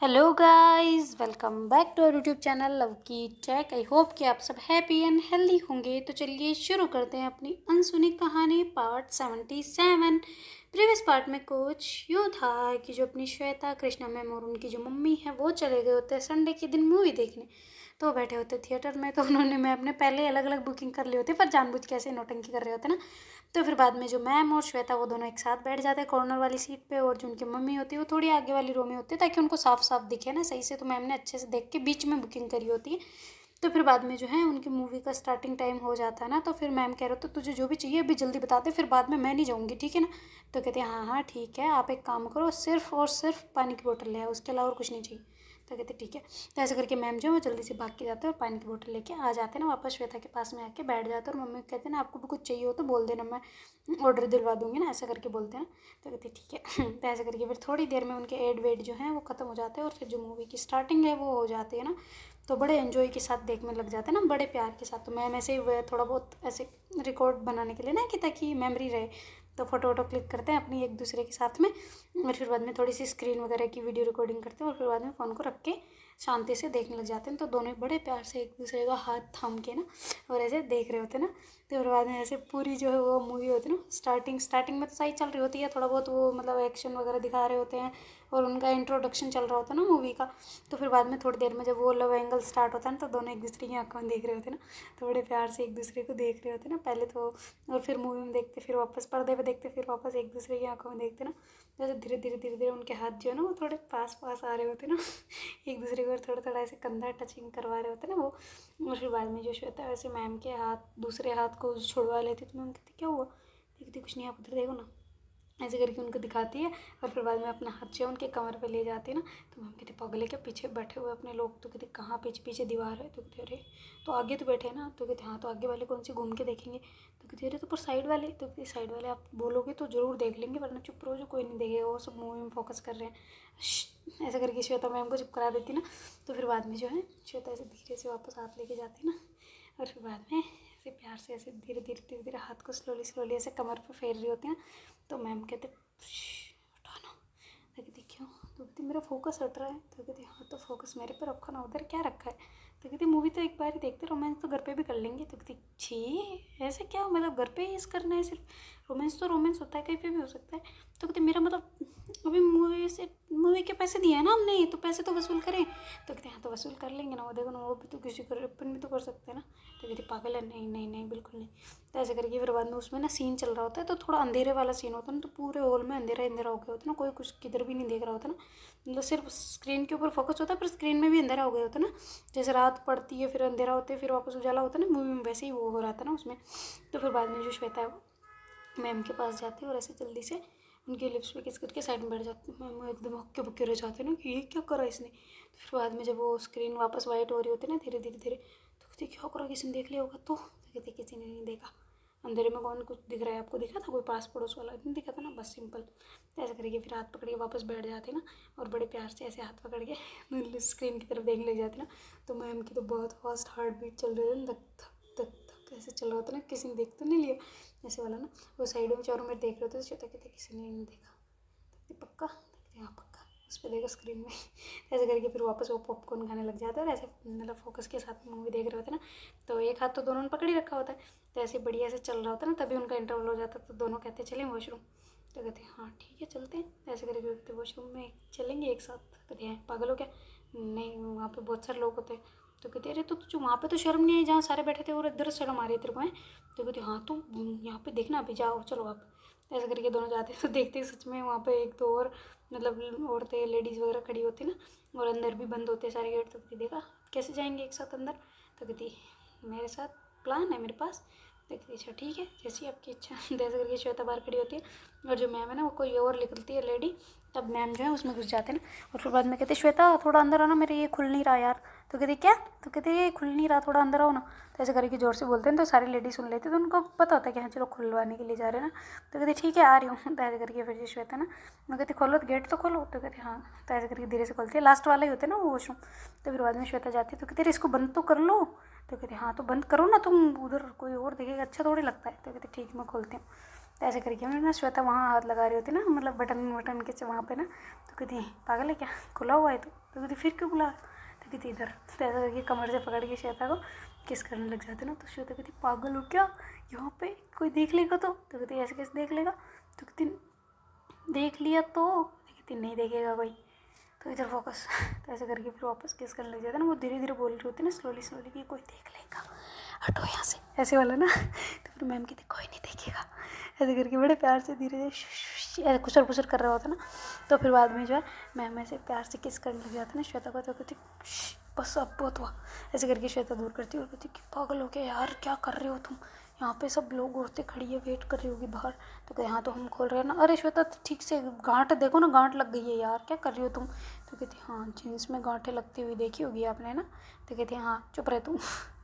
Hello guys, welcome back to our YouTube channel love की tech. I hope कि आप सब हैप्पी एंड हेल्दी होंगे। तो चलिए शुरू करते हैं अपनी अनसुनी कहानी पार्ट 77। प्रीवियस पार्ट में कुछ यूँ था कि जो अपनी श्वेता, कृष्णा मैम और उनकी जो मम्मी है वो चले गए होते हैं संडे के दिन मूवी देखने। तो बैठे होते थिएटर में, तो उन्होंने मैम ने पहले अलग अलग बुकिंग कर ली होती है, पर जानबूझ के ऐसे नौटंकी कर रहे होते ना। तो फिर बाद में जो मैम और श्वेता वो दोनों एक साथ बैठ जाते हैं कॉर्नर वाली सीट पे, और जो उनकी मम्मी होती है वो थोड़ी आगे वाली रो में होती है ताकि उनको साफ साफ दिखे ना सही से। तो मैम ने अच्छे से देख के बीच में बुकिंग करी होती है। तो फिर बाद में जो है उनकी मूवी का स्टार्टिंग टाइम हो जाता है ना, तो फिर मैम कह रहे हो तो तुझे जो भी चाहिए अभी जल्दी बता दे, फिर बाद में मैं नहीं जाऊँगी, ठीक है ना। तो कहते हैं हाँ हाँ ठीक है, आप एक काम करो, सिर्फ और सिर्फ पानी की बोतल ले आओ, उसके अलावा और कुछ नहीं चाहिए। तो कहते ठीक है। तो ऐसे करके मैम जो है वो जल्दी से भाग के जाते हैं और पानी की बोतल लेके आ जाते हैं ना, वापस श्वेता के पास में आके बैठ जाते हैं। और मम्मी कहते हैं ना आपको भी कुछ चाहिए हो तो बोल देना, मैं ऑर्डर दिलवा दूँगी ना, ऐसा करके बोलते हैं। तो कहते ठीक है। तो ऐसे करके फिर थोड़ी देर में उनके एड वेड जो हैं वो ख़त्म हो जाते हैं और फिर जो मूवी की स्टार्टिंग है वो हो जाती है ना। तो बड़े एंजॉय के साथ देखने लग जाते हैं ना, बड़े प्यार के साथ। तो मैम ऐसे ही थोड़ा बहुत ऐसे रिकॉर्ड बनाने के लिए ना, कि ताकि मेमोरी रहे, तो फ़ोटो वोटो क्लिक करते हैं अपनी एक दूसरे के साथ में। और फिर बाद में थोड़ी सी स्क्रीन वगैरह की वीडियो रिकॉर्डिंग करते हैं और फिर बाद में फ़ोन को रख के शांति से देखने लग जाते हैं। तो दोनों ही बड़े प्यार से एक दूसरे का हाथ थाम के ना और ऐसे देख रहे होते हैं ना। तो फिर बाद में ऐसे पूरी जो है वो मूवी होती है ना, स्टार्टिंग में तो सही चल रही होती है, थोड़ा बहुत वो मतलब एक्शन वगैरह दिखा रहे होते हैं और उनका इंट्रोडक्शन चल रहा होता है ना मूवी का। तो फिर बाद में थोड़ी देर में जब वो लव एंगल स्टार्ट होता है ना, तो दोनों एक दूसरे की आंखों में देख रहे होते हैं ना, तो बड़े प्यार से एक दूसरे को देख रहे होते हैं ना पहले तो। और फिर मूवी में देखते, फिर वापस पर्दे पे देखते, फिर वापस एक दूसरे की आंखों में देखते ना। जैसे धीरे धीरे धीरे धीरे उनके हाथ जो है ना वो थोड़े पास पास आ रहे होते ना। एक दूसरे को थोड़ा थोड़ा ऐसे कंधा टचिंग करवा रहे होते ना वो। और फिर बाद में जो श्वेता है वैसे मैम के हाथ, दूसरे हाथ को छुड़वा लेती, तो मैम कहती क्या हुआ, देखती कुछ नहीं, आप उधर देखो ना, ऐसे करके उनको दिखाती है। और फिर बाद में अपना हाथ जो है उनके कमर पे ले जाती है ना। तो मैम कहती पगले के पीछे बैठे हुए अपने लोग, तो कहते कहाँ पीछे पीछे दीवार है, तो कहते अरे तो आगे तो बैठे हैं ना, तो कहते हाँ तो आगे वाले कौन से घूम के देखेंगे, तो कहते अरे तो पर साइड वाले, तो कहते साइड वाले आप बोलोगे तो ज़रूर देख लेंगे, वरना चुप रहो, जो कोई नहीं देखेगा, वो सब मूवी में फोकस कर रहे हैं। ऐसा करके श्वेता मैम को चुप करा देती ना। तो फिर बाद में जो है श्वेता ऐसे धीरे से वापस हाथ लेके जाती ना, और फिर बाद में ऐसे प्यार से ऐसे धीरे धीरे धीरे धीरे हाथ को स्लोली स्लोली ऐसे कमर पर फेर रही होती है ना। तो मैम कहते हटाना। तो कहती क्यों, तो कहती मेरा फोकस हट रहा है। तो कहती हाँ तो फोकस मेरे पे रखो ना, उधर क्या रखा है। तो कहती मूवी तो एक बार ही देखते, रोमांस तो घर पे भी कर लेंगे। तो कहती छी ऐसे क्या, मतलब घर पे ही इस करना है सिर्फ, रोमांस तो रोमांस होता है कहीं पे भी हो सकता है। तो कहती मेरा मतलब अभी मूवी के पैसे दिए हैं ना हमने, तो पैसे तो वसूल करें। तो कहते हाँ तो वसूल कर लेंगे ना, वो देखो ना वो भी तो किसी कर, अपन भी तो कर सकते हैं ना। तो कहती पागल है, नहीं नहीं नहीं बिल्कुल नहीं। तो ऐसे करके फिर बाद में उसमें ना सीन चल रहा होता है, तो थोड़ा अंधेरे वाला सीन होता है ना, तो पूरे हॉल में अंधेरा अंधेरा हो गया होता है ना, कोई कुछ किधर भी नहीं देख रहा होता ना, मतलब सिर्फ स्क्रीन के ऊपर फोकस होता है, पर स्क्रीन में भी अंधेरा हो गया होता है ना। जैसे रात पड़ती है फिर अंधेरा होता है फिर वापस उजाला होता है ना, मूवी में वैसे ही वो हो रहा था ना उसमें। तो फिर बाद में जो श्वेता है वो मैम के पास जाती है और ऐसे जल्दी से उनके लिप्स पे किस करके साइड में बैठ जाती है। मैम एकदम हक्के बक्के रह जाते हैं ना कि ये क्या करा इसने। तो फिर बाद में जब वो स्क्रीन वापस वाइट हो रही होती है ना धीरे धीरे धीरे, तो कहती क्या करा, किसी ने देख लिया होगा। तो कहती किसी ने नहीं देखा, अंधेरे में कौन कुछ दिख रहा है, आपको दिखा था कोई पास पड़ोस वाला, नहीं दिखा था ना, बस सिंपल। तो ऐसा करके फिर हाथ पकड़ के वापस बैठ जाते ना, और बड़े प्यार से ऐसे हाथ पकड़ के स्क्रीन की तरफ देखने लग जाते ना। तो मैम की तो बहुत फास्ट हार्ट बीट चल रही है, धक धक धक धक ऐसे चल रहा होता ना, किसी ने देख तो नहीं लिया ऐसे वाला ना। वो साइड में चारों में देख रहे थे, श्वेता कहते किसी ने नहीं देखा। तो पक्का, तो हाँ पक्का, उस पर देखो स्क्रीन में। ऐसे करके फिर वापस वो पॉपकॉर्न खाने लग जाता है और ऐसे मतलब फोकस के साथ मूवी देख रहे होते ना। तो एक हाथ तो दोनों ने पकड़ ही रखा होता है, तो ऐसे बढ़िया से चल रहा होता है ना, तभी उनका इंटरवल हो जाता है। तो दोनों कहते हैं चलें वॉशरूम। तो कहते हैं हाँ ठीक है चलते हैं। तो ऐसे करके कहते वॉशरूम में चलेंगे एक साथ। कहते हैं पागल हो क्या, नहीं वहाँ पे बहुत सारे लोग होते हैं। तो कहते अरे तो तुझे वहाँ पे तो शर्म नहीं आई जहाँ सारे बैठे थे, और इधर शर्म आ रही है तेरे को है। तो कहती हाँ तो यहाँ पे देखना, अभी जाओ चलो आप। ऐसे करके दोनों जाते हैं, तो देखते सच में वहाँ पे एक दो और मतलब औरतें लेडीज़ वगैरह खड़ी होती ना, और अंदर भी बंद होते सारे गेट। तो कहती देखा कैसे जाएंगे एक साथ अंदर। तो कहती मेरे साथ प्लान है मेरे पास। तो कहती अच्छा ठीक है जैसी आपकी इच्छा। तो ऐसे करके श्वेता बाहर खड़ी होती है, और जो मैम है ना वो कोई और निकलती है लेडी, तब मैम जो है उसमें घुस जाते हैं ना। और फिर बाद में कहते श्वेता थोड़ा अंदर आना, मेरे ये खुल नहीं रहा यार। तो कहती क्या, तो कहती ये खुल नहीं रहा, थोड़ा अंदर आओ ना। तो ऐसे करके जोर से बोलते हैं, तो सारी लेडी सुन लेती है, तो उनको पता होता है कि हाँ चलो खुलवाने के लिए जा रहे हैं ना। तो कहती ठीक है आ रही हूँ। तो ऐसे करके फिर श्वेता ना, मैं कहती खोलो तो गेट तो खोलो। तो कहती हाँ। तो ऐसे करके धीरे से खोलती है, लास्ट वाला ही होता है ना वो वॉशरूम। तो फिर बाद में श्वेता जाती है, तो कहती इसको बंद तो कर लो। तो कहती हाँ तो बंद करो ना तुम, उधर कोई और देखेगा अच्छा थोड़ी लगता है। तो कहती ठीक है मैं खोलती हूँ। तो ऐसे करके मैं ना श्वेता वहाँ हाथ लगा रही होती ना, मतलब बटन वटन के वहाँ पे ना। तो कहती पागल है क्या, खुला हुआ है तो तो कहती फिर क्यों बुला, तो कहती इधर। तो ऐसा करके कमर से पकड़ के श्वेता को किस करने लग जाते ना। तो श्वेता कहती पागल हो क्या, यहाँ पे कोई देख लेगा तो कहती ऐसे कैसे देख लेगा, तो कहती देख लिया तो कहती नहीं देखेगा कोई, तो इधर फोकस। तो ऐसे करके फिर वापस किस करने लग जाता ना। वो धीरे धीरे बोल रही होती ना स्लोली स्लोली कि कोई देख लेगा, हटो यहाँ से, ऐसे वाला ना। तो फिर मैम कहती कोई नहीं देखेगा, ऐसे करके बड़े प्यार से धीरे धीरे ऐसे खुसर खुसर कर रहा होता ना। तो फिर बाद में जो है मैम ऐसे प्यार से किस करने लग जाता ना श्वेता को। तो कहती बस अब बहुत हुआ, ऐसे करके श्वेता दूर करती और कहती कि पागल हो गया यार, क्या कर रहे हो तुम, यहाँ पे सब लोग औरतें खड़ी है, वेट कर रही होगी बाहर। तो कहते यहाँ तो हम खोल रहे हैं ना। अरे श्वेता ठीक से गांठ देखो ना, गांठ लग गई है यार, क्या कर रही हो तुम। तो कहती हाँ जीन्स में गांठें लगती हुई देखी होगी आपने ना। तो कहती हाँ चुप रहे तुम।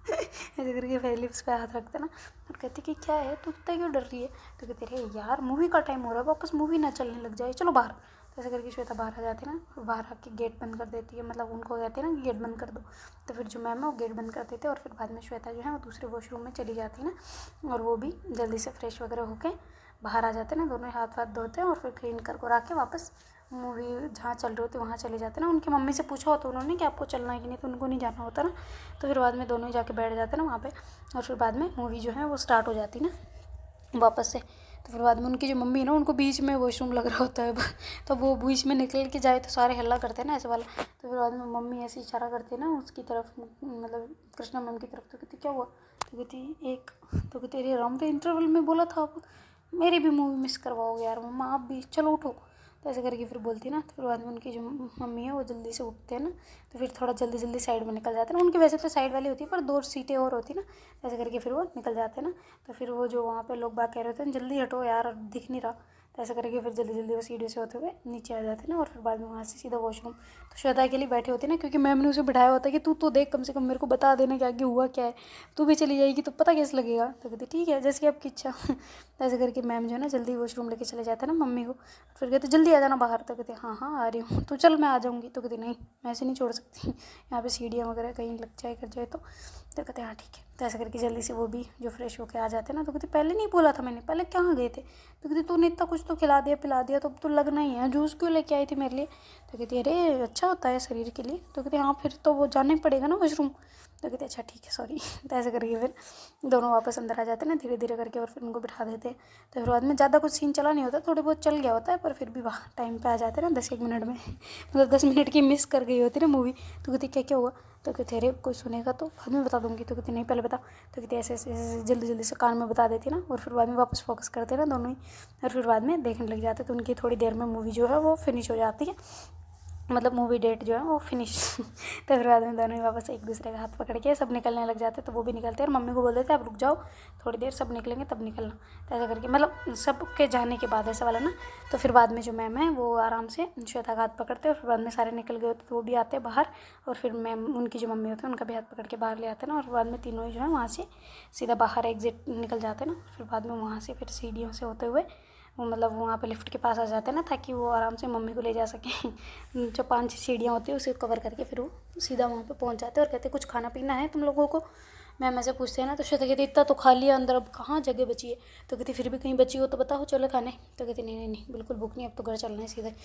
ऐसे करके पहले लिप्स पे हाथ रखते ना और कहती कि क्या है तू इतना क्यों डर रही है। तो कहती अरे यार मूवी का टाइम हो रहा है, वापस मूवी ना चलने लग जाए, चलो बाहर। तो ऐसे करके श्वेता बाहर आ जाती है ना, और बाहर आके गेट बंद कर देती है, मतलब उनको कहती है ना कि गेट बंद कर दो। तो फिर जो मैम है वो गेट बंद कर देते और फिर बाद में श्वेता जो है वो दूसरे वॉशरूम में चली जाती है ना। और वो भी जल्दी से फ्रेश वगैरह होके बाहर आ जाते हैं ना, दोनों हाथ वाथ धोते हैं और फिर क्लीन कर आके वापस मूवी जहाँ चल रही होती है वहाँ चले जाते हैं ना। उनकी मम्मी से पूछा होता उन्होंने कि आपको चलना है कि नहीं, तो उनको नहीं जाना होता ना। तो फिर बाद में दोनों ही जाके बैठ जाते हैं ना वहाँ पे, और फिर बाद में मूवी जो है वो स्टार्ट हो जाती है ना वापस से। तो फिर बाद में उनकी जो मम्मी है ना, उनको बीच में वॉशरूम लग रहा होता है। तो वो बीच में निकल के जाए तो सारे हल्ला करते हैं ना ऐसे वाला। तो फिर बाद में मम्मी ऐसे इशारा करती है ना उसकी तरफ, मतलब कृष्णा मैम की तरफ। तो कहती क्या हुआ, तो कहती एक, तो कहती अरे राउंड पे इंटरवल में बोला था आप मेरी भी मूवी मिस करवाओगे यार मम्मा, आप भी चलो उठो। तो ऐसे करके फिर बोलती है ना। तो फिर बाद में उनकी जो मम्मी है वो जल्दी से उठते हैं ना, तो फिर थोड़ा जल्दी जल्दी साइड में निकल जाते हैं ना। उनकी वैसे तो साइड वाली होती है पर 2 सीटें और होती है ना। ऐसे करके फिर वो निकल जाते हैं ना। तो फिर वो जो वहाँ पे लोग बात कह रहे थे जल्दी हटो यार दिख नहीं रहा। तो ऐसे करके फिर जल्दी जल्दी वो सीढ़ी से होते हुए नीचे आ जाते हैं ना। और फिर बाद में वहाँ से सीधा वॉशरूम। तो श्वेता के लिए बैठे होते हैं ना, क्योंकि मैम ने उसे बिठाया होता है कि तू तो देख कम से कम मेरे को बता देना कि आगे हुआ क्या है, तू भी चली जाएगी तो पता कैसे लगेगा। तो कहती ठीक है जैसी आपकी इच्छा। तो ऐसे करके मैम जो है ना जल्दी वॉशरूम लेके चले जाते हैं ना मम्मी को। फिर कहते जल्दी आ जाना बाहर। तो कहते हाँ हाँ आ रही हूँ, तो चल मैं आ जाऊँगी। तो कहती नहीं मैं ऐसे नहीं छोड़ सकती, यहाँ पे सीढ़ियाँ वगैरह कहीं लग जाए कर जाए तो कहते हाँ ठीक है। तो ऐसे करके जल्दी से वो भी जो फ्रेश होके आ जाते हैं ना। तो कहते पहले नहीं बोला था मैंने, पहले कहाँ गए थे। तो कहती तूने इतना कुछ तो खिला दिया पिला दिया, तो अब तो लगना ही है, जूस क्यों लेके आई थी मेरे लिए। तो कहती अरे अच्छा होता है शरीर के लिए। तो कहती हाँ फिर तो वो जाना ही पड़ेगा ना वॉशरूम। तो कहते अच्छा ठीक है सॉरी। तो ऐसे करके फिर दोनों वापस अंदर आ जाते हैं ना धीरे धीरे करके, और फिर उनको बिठा देते हैं। तो फिर बाद में ज़्यादा कुछ सीन चला नहीं होता, थोड़े बहुत चल गया होता है, पर फिर भी वाह टाइम पे आ जाते हैं ना 10-1 मिनट में। मतलब 10 मिनट की मिस कर गई होती है ना मूवी। तो कहती क्या क्या हुआ। तो कहते अरे कोई सुनेगा तो बाद में बता दूंगी। तो कहती नहीं पहले बता। तो कहती ऐसे ऐसे ऐसे जल्दी जल्दी से कान में बता देती ना, और फिर बाद में वापस फोकस करते ना दोनों ही, और फिर बाद में देखने लग जाते। तो उनकी थोड़ी देर में मूवी जो है वो फिनिश हो जाती है, मतलब मूवी डेट जो है वो फिनिश। तो फिर बाद में दोनों ही वापस एक दूसरे का हाथ पकड़ के सब निकलने लग जाते। तो वो भी निकलते हैं और मम्मी को बोल देते आप रुक जाओ थोड़ी देर, सब निकलेंगे तब निकलना। तो ऐसा करके मतलब सबके जाने के बाद ऐसा वाला ना। तो फिर बाद में जो मैम है वो आराम से श्वेता का हाथ पकड़ते हैं, और फिर बाद में सारे निकल गए होते तो वो भी आते हैं बाहर। और फिर मैम उनकी जो मम्मी होती है उनका भी हाथ पकड़ के बाहर ले आते हैं ना, और बाद में तीनों ही जो है वहाँ से सीधा बाहर एग्जिट निकल जाते हैं ना। फिर बाद में वहाँ से फिर सीढ़ियों से होते हुए वो मतलब वहाँ पे लिफ्ट के पास आ जाते हैं ना, ताकि वो आराम से मम्मी को ले जा सकें। जो 5-6 सीढ़ियाँ होती है उसे कवर करके फिर वो सीधा वहाँ पे पहुँच जाते हैं और कहते हैं कुछ खाना पीना है तुम लोगों को। मैम ऐसे पूछते हैं ना। तो श्वेता कहती इतना तो खा लिया अंदर, अब कहाँ जगह बची है। तो कहती फिर भी कहीं बची हो तो बताओ चलो खाने। तो कहती नहीं नहीं नहीं बिल्कुल भूख नहीं, अब तो घर चलना है सीधे।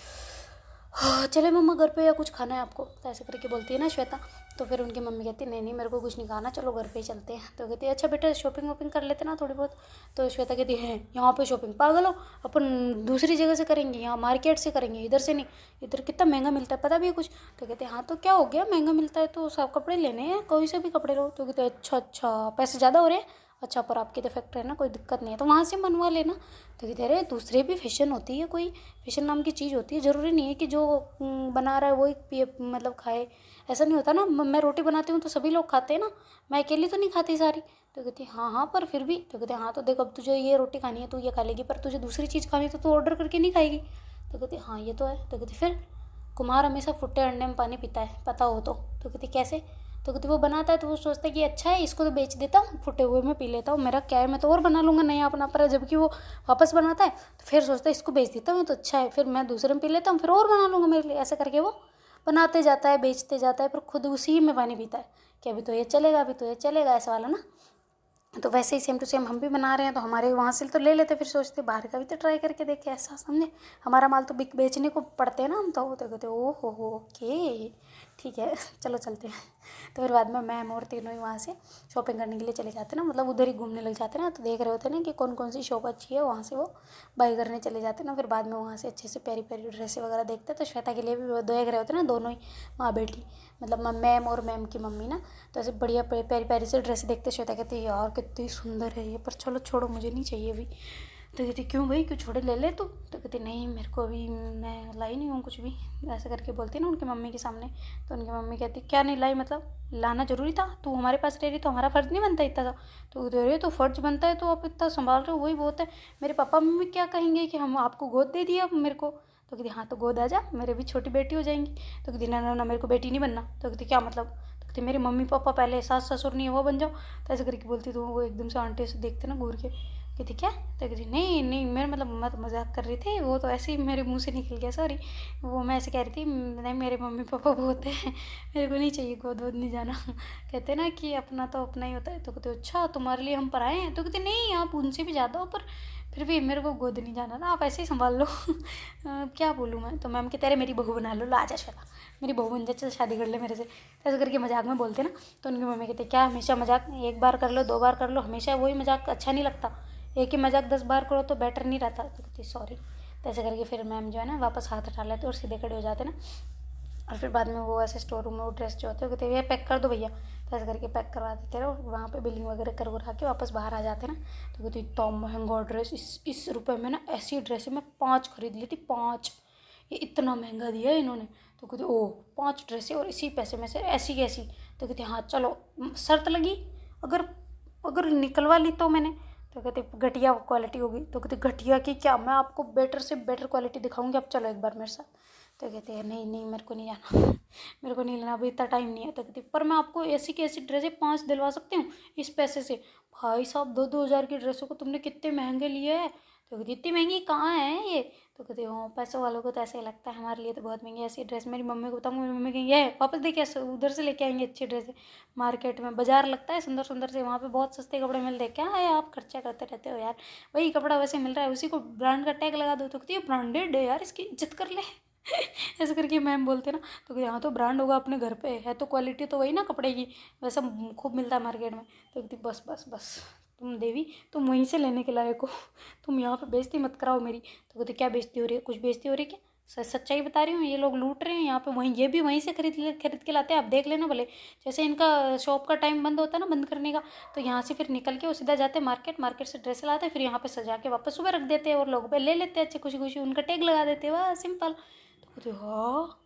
हाँ चले मम्मा घर पे, या कुछ खाना है आपको। तो ऐसे करके बोलती है ना श्वेता। तो फिर उनकी मम्मी कहती है नहीं नहीं मेरे को कुछ नहीं खाना, चलो घर पे ही चलते हैं। तो कहती है अच्छा बेटा शॉपिंग वॉपिंग कर लेते ना थोड़ी बहुत। तो श्वेता कहती है यहाँ पे शॉपिंग पागल हो, अपन दूसरी जगह से करेंगे, यहाँ मार्केट से करेंगे, इधर से नहीं, इधर कितना महंगा मिलता है पता भी है कुछ। तो कहते हैं हाँ तो क्या हो गया, महंगा मिलता है तो सब कपड़े लेने हैं, कोई से भी कपड़े लो। तो कहते हैं अच्छा अच्छा पैसे ज़्यादा हो रहे हैं, अच्छा पर आपकी तो फैक्ट्री है ना कोई दिक्कत नहीं है तो वहाँ से मनवा लेना। तो कहते अरे दूसरे भी फैशन होती है, कोई फैशन नाम की चीज़ होती है, ज़रूरी नहीं है कि जो बना रहा है वही पिए मतलब खाए, ऐसा नहीं होता ना। मैं रोटी बनाती हूँ तो सभी लोग खाते हैं ना, मैं अकेली तो नहीं खाती सारी। तो कहती हाँ हाँ पर फिर भी। तो कहते हाँ तो देख अब तुझे ये रोटी खानी है तो ये खा लेगी, पर तुझे दूसरी चीज़ खानी है तो तू ऑर्डर करके नहीं खाएगी। तो कहती हाँ ये तो है। तो कहती फिर कुम्हार हमेशा फुट्टे अंडे में पानी पीता है पता हो तो। कहती कैसे। तो कहती वो बनाता है तो वो सोचता है कि अच्छा है इसको तो बेच देता हूँ, फुटे हुए में पी लेता हूँ, मेरा क्या है मैं तो और बना लूँगा नया अपना। पर जबकि वो वापस बनाता है तो फिर सोचता है इसको बेच देता हूँ तो अच्छा है, फिर मैं दूसरे में पी लेता हूँ फिर और बना लूँगा मेरे लिए। ऐसा करके वो बनाते जाता है बेचते जाता है, पर खुद उसी में पानी पीता है कि अभी तो ये चलेगा अभी तो ये चलेगा, ऐसा वाला ना। तो वैसे ही सेम टू सेम हम भी बना रहे हैं, तो हमारे वहाँ से तो ले लेते, फिर सोचते बाहर का भी तो ट्राई करके देखे, ऐसा समझे। हमारा माल तो बिक बेचने को पड़ते हैं ना हम, तो कहते ओ हो ओके ठीक है चलो चलते हैं। तो फिर बाद में मैम और तीनों ही वहाँ से शॉपिंग करने के लिए चले जाते ना, मतलब उधर ही घूमने लग जाते ना, तो देख रहे होते ना कि कौन कौन सी शॉप अच्छी है, वहाँ से वो बाई करने चले जाते ना। फिर बाद में वहाँ से अच्छे से प्यारी प्यारी ड्रेसें वगैरह देखते, तो श्वेता के लिए भी वो देख रहे होते ना, दोनों ही माँ बेटी, मतलब मैम और मैम की मम्मी ना। तो ऐसे बढ़िया प्यारी प्यारी से ड्रेस देखते श्वेता कहती है यार कितनी सुंदर है ये, पर चलो छोड़ो मुझे नहीं चाहिए अभी। तो कहती क्यों भाई, क्यों छोड़े, ले ले तू। तो कहती नहीं मेरे को अभी, मैं लाई नहीं हूँ कुछ भी, ऐसे करके बोलती ना उनकी मम्मी के सामने। तो उनकी मम्मी कहती क्या नहीं लाई, मतलब लाना ज़रूरी था, तू हमारे पास रह रही तो हमारा फ़र्ज़ नहीं बनता इतना सा। तो कह रही तो फ़र्ज़ बनता है, तो आप इतना संभाल रहे हो वही बहुत है, मेरे पापा मम्मी क्या कहेंगे कि हम आपको गोद दे दिया अब मेरे को। तो कहती हाँ तो गोद आ जा, मेरे भी छोटी बेटी हो जाएंगी। तो कहती ना ना ना मेरे को बेटी नहीं बनना। तो कहती क्या मतलब। तो कहती मेरे मम्मी पापा पहले सास ससुर नहीं है वो बन जाओ। तो ऐसे करके बोलती, तो वो एकदम से आंटी से देखते ना घूर के, कहती क्या। तो कहती नहीं नहीं मेरे मतलब मैं तो मजाक कर रही थी, वो तो ऐसे ही मेरे मुंह से निकल गया सॉरी, वो मैं ऐसे कह रही थी नहीं मेरे मम्मी पापा बहुत है, मेरे को नहीं चाहिए गोद वोद नहीं जाना। कहते ना कि अपना तो अपना ही होता है। तो कहते अच्छा तुम्हारे लिए हम पराए हैं। तो कहते नहीं आप उनसे भी ज़्यादा हो, पर फिर भी मेरे को गोद नहीं जाना ना, आप ऐसे ही संभाल लो। क्या बोलूँ मैं। तो मैम कहते अरे मेरी बहू बना लो, ला जा श्वेता मेरी बहू बन जा, चल शादी कर ले मेरे से। तो ऐसे करके मजाक में बोलते ना। तो उनकी मम्मी कहते क्या हमेशा मजाक, एक बार कर लो दो बार कर लो, हमेशा वही मजाक अच्छा नहीं लगता, एक ही मजाक 10 बार करो तो बेटर नहीं रहता। तो कहती सॉरी। तो ऐसे करके फिर मैम जो है ना वापस हाथ हटा लेते और सीधे खड़े हो जाते ना। और फिर बाद में वो ऐसे स्टोर रूम में वो ड्रेस जो होते हैं कहते भैया पैक कर दो भैया। तो ऐसे करके पैक करवा देते रहो, वहाँ पे बिलिंग वगैरह कर के वापस बाहर आ जाते ना। तो कहती इतना महंगा ड्रेस, इस रुपये में ना ऐसी ड्रेस मैं 5 खरीद ली थी, 5, ये इतना महंगा दिया है इन्होंने। तो कहती ओ 5 ड्रेसें और इसी पैसे में से ऐसी कैसी। तो कहती हाँ चलो शर्त लगी, अगर अगर निकलवा ली तो मैंने। तो कहते घटिया क्वालिटी होगी। तो कहते घटिया की क्या, मैं आपको बेटर से बेटर क्वालिटी दिखाऊंगी, अब चलो एक बार मेरे साथ। तो कहते हैं नहीं नहीं मेरे को नहीं जाना, मेरे को नहीं लेना अभी, इतना टाइम नहीं है। तो कहती पर मैं आपको ऐसी की ऐसी ड्रेसें 5 दिलवा सकती हूँ इस पैसे से। भाई साहब 2-2 हज़ार की ड्रेसों को तुमने कितने महंगे लिए है। तो कहती इतनी महंगी कहाँ है ये। तो कहते हाँ पैसों वालों को तो ऐसा ही लगता है, हमारे लिए तो बहुत महंगी ऐसी ड्रेस। मेरी मम्मी को बताऊँ, मेरी मम्मी कहेंगे ये वापस देखिए उधर से लेके आएंगे अच्छी ड्रेसें। मार्केट में बाजार लगता है सुंदर सुंदर से, वहाँ पे बहुत सस्ते कपड़े मिलते हैं, क्या है आप खर्चा करते रहते हो यार, वही कपड़ा वैसे मिल रहा है उसी को ब्रांड का टैग लगा दो। तो कहती है ब्रांडेड है यार, इसकी इज्जत कर ले। ऐसे करके मैम बोलते ना। तो यहाँ तो ब्रांड होगा अपने घर पे है, तो क्वालिटी तो वही ना कपड़े की, वैसा खूब मिलता है मार्केट में। तो कहती बस बस बस तुम देवी, तुम वहीं से लेने के लायक हो, तुम यहाँ पे बेइज्जती मत कराओ मेरी। तो कहते क्या बेइज्जती हो रही है, कुछ बेइज्जती हो रही है क्या, सच्चाई बता रही हूँ, ये लोग लूट रहे हैं यहाँ पे, वहीं ये भी वहीं से खरीद के लाते हैं, आप देख लेना भले। जैसे इनका शॉप का टाइम बंद होता है ना बंद करने का, तो यहाँ से फिर निकल के वो सीधा जाते हैं मार्केट, मार्केट से ड्रेस लाते हैं, फिर यहाँ पे सजा के वापस सुबह रख देते हैं और लोग पे ले लेते हैं अच्छे खुशी खुशी, उनका टैग लगा देते हैं, वाह सिंपल। तो कहते हाँ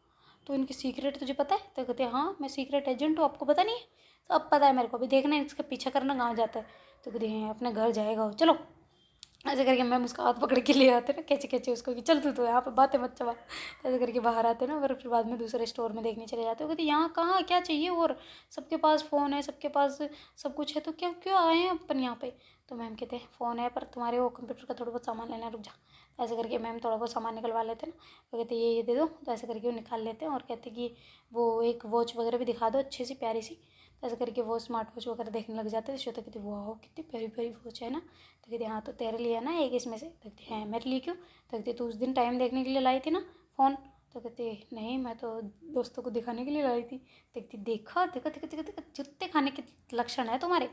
तो इनकी सीक्रेट तुझे पता है। तो कहते हाँ मैं सीक्रेट एजेंट हूँ, आपको पता नहीं है। तो अब पता है मेरे को, भी देखना है इसका पीछा करना कहाँ जाता है। तो कहते हैं अपने घर जाएगा वो, चलो। ऐसे करके मैम उसका हाथ पकड़ के ले आते ना कैचे कैचे उसको कि चल तू तो यहाँ पे बातें मत चबा। ऐसे करके बाहर आते ना, फिर बाद में दूसरे स्टोर में देखने चले जाते हो। कहते यहाँ कहाँ क्या चाहिए, और सबके पास फ़ोन है, सबके पास सब कुछ है, तो क्यों क्यों आए हैं अपन यहाँ पे। तो मैम कहते हैं फ़ोन है पर तुम्हारे वो कंप्यूटर का थोड़ा बहुत सामान लेना, रुक जा। ऐसे करके मैम थोड़ा बहुत सामान निकलवा लेते ना। तो कहते ये दे दो। तो ऐसे करके वो निकाल लेते हैं और कहते कि वो एक वॉच वगैरह भी दिखा दो अच्छी सी प्यारी सी। तो ऐसे करके वो स्मार्ट वॉच वगैरह देखने लग जाते हैं। श्वेता कहती वाह कितनी प्यारी प्यारी वॉच है ना। तो कहती हाँ तो तेरे लिए है ना एक इसमें से। तो कहती है मेरे लिए क्यों। तो कहती तू उस दिन टाइम देखने के लिए लाई थी ना फ़ोन। तो कहती नहीं मैं तो दोस्तों को दिखाने के लिए लाई थी। तो कहती देखा देखा देखा देखा देखा जूते खाने के लक्षण है तुम्हारे।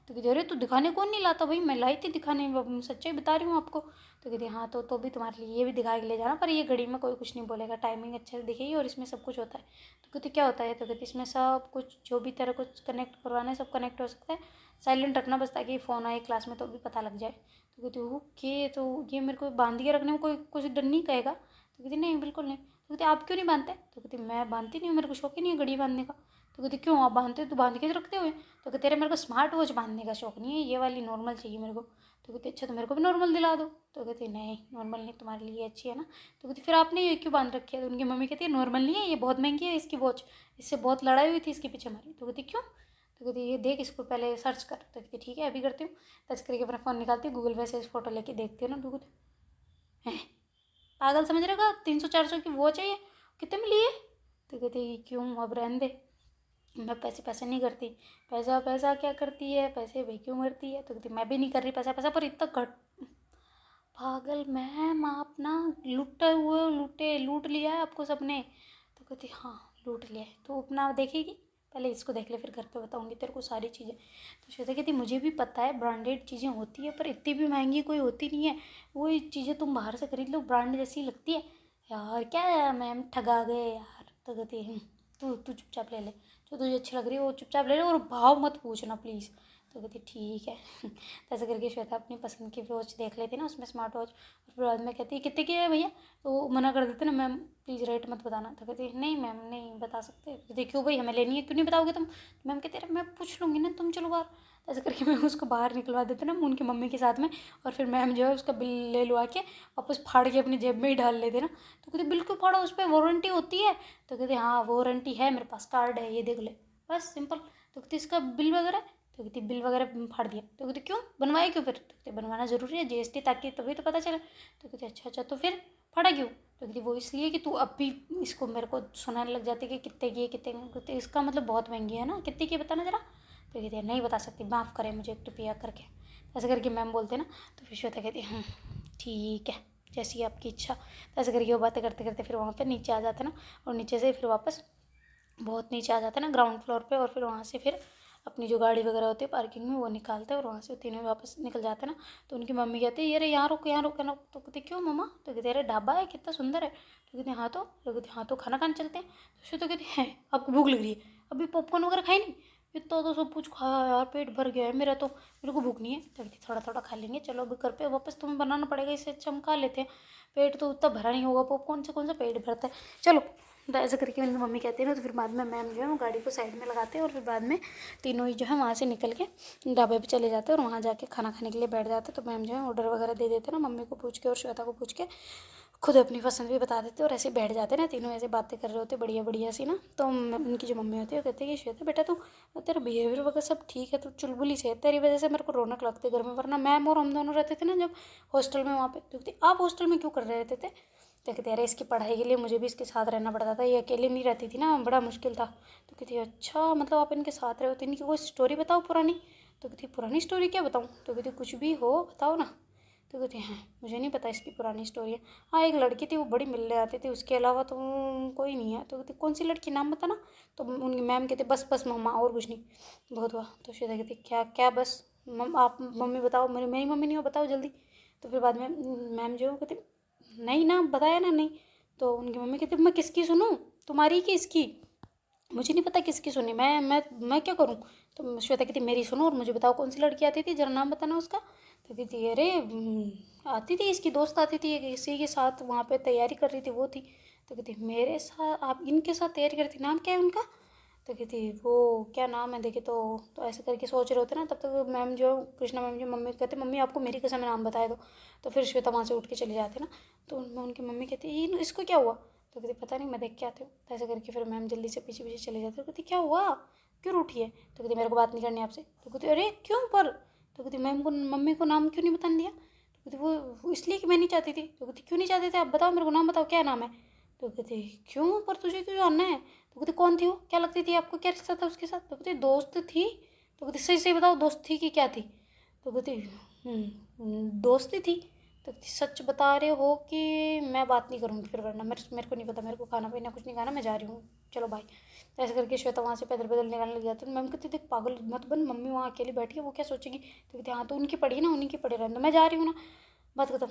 तो कहती अरे तू दिखाने कौन नहीं लाता भाई, मैं लाई थी दिखाने, सच्चाई बता रही हूँ आपको। तो कहती हाँ तो भी तुम्हारे लिए ये भी दिखा के ले जाना, पर ये घड़ी में कोई कुछ नहीं बोलेगा, टाइमिंग अच्छे से दिखेगी और इसमें सब कुछ होता है। तो कहती क्या होता है। तो कहती इसमें सब कुछ जो भी तेरे को कनेक्ट करवाना है सब कनेक्ट हो सकता है, साइलेंट रखना बस, ताकि फ़ोन आए क्लास में तो भी पता लग जाए। तो कहती ओके, तो ये मेरे को बांध के रखने में कोई कुछ डर नहीं कहेगा। तो कहती नहीं बिल्कुल नहीं। तो कहती आप क्यों नहीं बांधते। तो कहती मैं बांधती नहीं हूँ, मेरे को शौक ही नहीं है घड़ी बांधने का। तो कहती क्यों आप बांधते हो तो बांध के रखते हुए। तो कहते मेरे को स्मार्ट वॉच बांधने का शौक नहीं है, ये वाली नॉर्मल चाहिए मेरे को। तो कहती अच्छा तो मेरे को भी नॉर्मल दिला दो। तो कहती नहीं नॉर्मल नहीं, तुम्हारे लिए अच्छी है ना। तो कहती फिर आपने ये क्यों बांध रखी है। तो उनकी मम्मी कहती है नॉर्मल नहीं है, ये बहुत महंगी है इसकी वॉच, इससे बहुत लड़ाई हुई थी इसके पीछे हमारी। तो कहती क्यों। तो कहती ये देख इसको पहले सर्च कर। तो कहती ठीक है अभी करती हूँ। टच करके अपना फ़ोन निकालती हूँ, गूगल पे से फ़ोटो लेके देखती हूँ ना। तो कहती हैं पागल समझ रहेगा, 300-400 की वॉच है ये, कितने में लिए। तो कहती क्यों अब रहने दे, मैं पैसे पैसे नहीं करती, पैसा पैसा क्या करती है, पैसे वे क्यों मरती है। तो कहती मैं भी नहीं कर रही पैसा पैसा, पर इतना घट पागल मैम, आप ना लूट लिया है आपको सबने। तो कहती हाँ लूट लिया है, तो अपना देखेगी, पहले इसको देख ले फिर घर पे बताऊंगी तेरे को सारी चीज़ें। तो श्वेता कहती मुझे भी पता है ब्रांडेड चीज़ें होती है, पर इतनी भी महंगी कोई होती नहीं है, वही चीज़ें तुम बाहर से खरीद लो ब्रांड जैसी लगती है। यार क्या मैम ठगा गए यार। तो कहती तू तू चुपचाप ले ले, जो तुझे अच्छी लग रही है वो चुपचाप ले ले, और भाव मत पूछना प्लीज़। तो कहती ठीक है। तो ऐसे करके श्वेता अपनी पसंद की वॉच देख लेती ना, उसमें स्मार्ट वॉच, और फिर बाद में कहती है कितने की है भैया, तो मना कर देते ना मैम प्लीज़ रेट मत बताना। तो कहती नहीं मैम नहीं बता सकते। कहती क्यों भाई हमें लेनी है, क्यों नहीं बताओगे तुम। मैम कहते रहे मैं पूछ लूँगी ना, तुम चलो बाहर। तो ऐसे करके मैं उसको बाहर निकलवा देते ना उनकी मम्मी के साथ में, और फिर मैम जो है उसका बिल ले लुआ के वापस फाड़ के अपनी जेब में ही डाल लेते ना। तो कहते बिल्कुल फाड़ो, उस पर वारंटी होती है। तो कहते हाँ वारंटी है मेरे पास, कार्ड है ये देख ले, बस सिंपल। तो कहती इसका बिल वगैरह, तो कहती बिल वगैरह फाड़ दिया। तो कहती क्यों बनवाए क्यों फिर। तो कहती बनवाना ज़रूरी है जीएसटी, ताकि तभी तो पता चले। तो कहती अच्छा तो फिर फाड़ा क्यों। तो कहती वो इसलिए कि तू अब भी इसको मेरे को सुनाने लग जाती कि कितने की है कितने की। कहती इसका मतलब बहुत महंगी है ना, कितने की बताना ज़रा। तो कहती नहीं बता सकती, माफ़ करें मुझे 1 रुपया करके। ऐसे करके मैम बोलते ना, तो फिर श्वेता कहती ठीक है जैसी आपकी इच्छा। तो ऐसे करके वो बातें करते करते फिर वहाँ पर नीचे आ जाते ना, और नीचे से फिर वापस बहुत नीचे आ जाते ना ग्राउंड फ्लोर पे, और फिर वहाँ से फिर अपनी जो गाड़ी वगैरह होती है पार्किंग में वो निकालते हैं, और वहाँ से तीनों वापस निकल जाते हैं ना। तो उनकी मम्मी कहती है अरे यहाँ रुक यहाँ रुक ना। तो कहते क्यों मम्मा। तो कहते अरे ढाबा है कितना सुंदर है। तो कहते हाँ तो कहते हाँ तो खाना खाने चलते हैं। तो फिर तो कहते हैं आपको भूख लग रही है, अभी पॉपकॉर्न वगैरह खाई नहीं। इतना तो सब कुछ खाया यार, पेट भर गया है मेरा, तो मेरे को भूख नहीं है। तो कहती थोड़ा थोड़ा खा लेंगे, चलो अभी घर पे वापस तुम्हें बनाना पड़ेगा, इससे अच्छा हम खा लेते हैं, पेट तो उतना भरा नहीं होगा, पॉपकॉर्न से कौन सा पेट भरता है, चलो। तो ऐसा करके मेरी मम्मी कहती है ना, तो फिर बाद में मैम जो है वो गाड़ी को साइड में लगाते हैं, और फिर बाद में तीनों ही जो है वहाँ से निकल के ढाबे पे चले जाते हैं, और वहाँ जाके खाना खाने के लिए बैठ जाते हैं। तो मैम जो है ऑर्डर वगैरह दे देते हैं ना मम्मी को पूछ के और श्वेता को पूछ के, खुद अपनी पसंद भी बता देते, और ऐसे बैठ जाते हैं ना तीनों, ऐसे बातें कर रहे होते बढ़िया बढ़िया सी ना। तो उनकी जो मम्मी होती है वो कहती है कि श्वेता बेटा तू तेरा बिहेवियर वगैरह सब ठीक है, तू चुलबुली से है, तेरी वजह से मेरे को रौनक लगती है घर में, वरना मैम और हम दोनों रहते थे ना जब हॉस्टल में वहाँ पे। तो कहती आप हॉस्टल में क्यों कर रहे रहते थे। तो कहते अरे इसकी पढ़ाई के लिए मुझे भी इसके साथ रहना पड़ता था, ये अकेले नहीं रहती थी ना, बड़ा मुश्किल था। तो कहती अच्छा मतलब आप इनके साथ रहे हो, तो इनकी कोई स्टोरी बताओ पुरानी। तो कहती पुरानी स्टोरी क्या बताऊँ। तो कहती कुछ भी हो बताओ ना। तो कहती हैं मुझे नहीं पता इसकी पुरानी स्टोरी है, हाँ एक लड़की थी वो बड़ी मिलने आती थी, उसके अलावा तो कोई नहीं है। तो कहती कौन सी लड़की नाम बताना। तो उनकी मैम कहते बस बस मम्मा और कुछ नहीं, बहुत हुआ। तो श्वेता कहती क्या क्या बस आप मम्मी बताओ, मेरी मम्मी नहीं हो बताओ जल्दी। तो फिर बाद में मैम जो कहती नहीं ना बताया ना नहीं। तो उनकी मम्मी कहती मैं किसकी सुनूं, तुम्हारी कि इसकी, मुझे नहीं पता किसकी सुनी, मैं क्या करूं। तो श्वेता कहती मेरी सुनो और मुझे बताओ कौन सी लड़की आती थी, जरा नाम बताना उसका। तो कहती अरे आती थी इसकी दोस्त आती थी इसी के साथ, वहाँ पे तैयारी कर रही थी वो थी। तो कहती मेरे साथ आप इनके साथ तैयारी करती, नाम क्या है उनका। तो कहती वो क्या नाम है देखे। तो ऐसे करके सोच रहे होते ना, तब तक मैम जो कृष्णा मैम जो मम्मी कहते मम्मी आपको मेरी कसम नाम बताए दो। तो फिर श्वेता वहाँ से उठ के चले जाते ना। तो उनकी मम्मी कहती इसको क्या हुआ। तो कहती पता नहीं मैं देख के आती हूँ। तो ऐसे करके फिर मैम जल्दी से पीछे पीछे चले जाते। तो कहती क्या हुआ क्यों रूठी है। तो कहती मेरे को बात नहीं करनी आपसे। तो कहती अरे क्यों पर। तो कहती मैम को मम्मी को नाम क्यों नहीं बताने दिया। तो कहती वो इसलिए कि मैं नहीं चाहती थी। तो कहती क्यों नहीं चाहते थे आप बताओ मेरे को नाम बताओ क्या नाम है। तो कहती क्यों पर तुझे क्यों जानना है। तो कहती कौन थी वो, क्या लगती थी आपको, क्या रिश्ता था उसके साथ। तो कहती दोस्त थी। तो कहती सही सही बताओ दोस्त थी कि क्या थी। तो कहती दोस्ती थी। तो कहती सच बता रहे हो कि मैं बात नहीं करूँगी फिर, वरना मेरे को नहीं पता, मेरे को खाना पीना कुछ नहीं खाना, मैं जा रही हूँ चलो बाय। तो ऐसे करके श्वेता वहाँ से पैदल पैदल निकलने लग जाती है। मैम कहती देख पागल मत बन, मम्मी वहाँ अकेली बैठी है वो क्या सोचेगी। तो कहती हाँ तो उनकी पड़ी है ना, उन्हीं की पड़ी रहने दो, मैं जा रही हूँ ना, बात खत्म,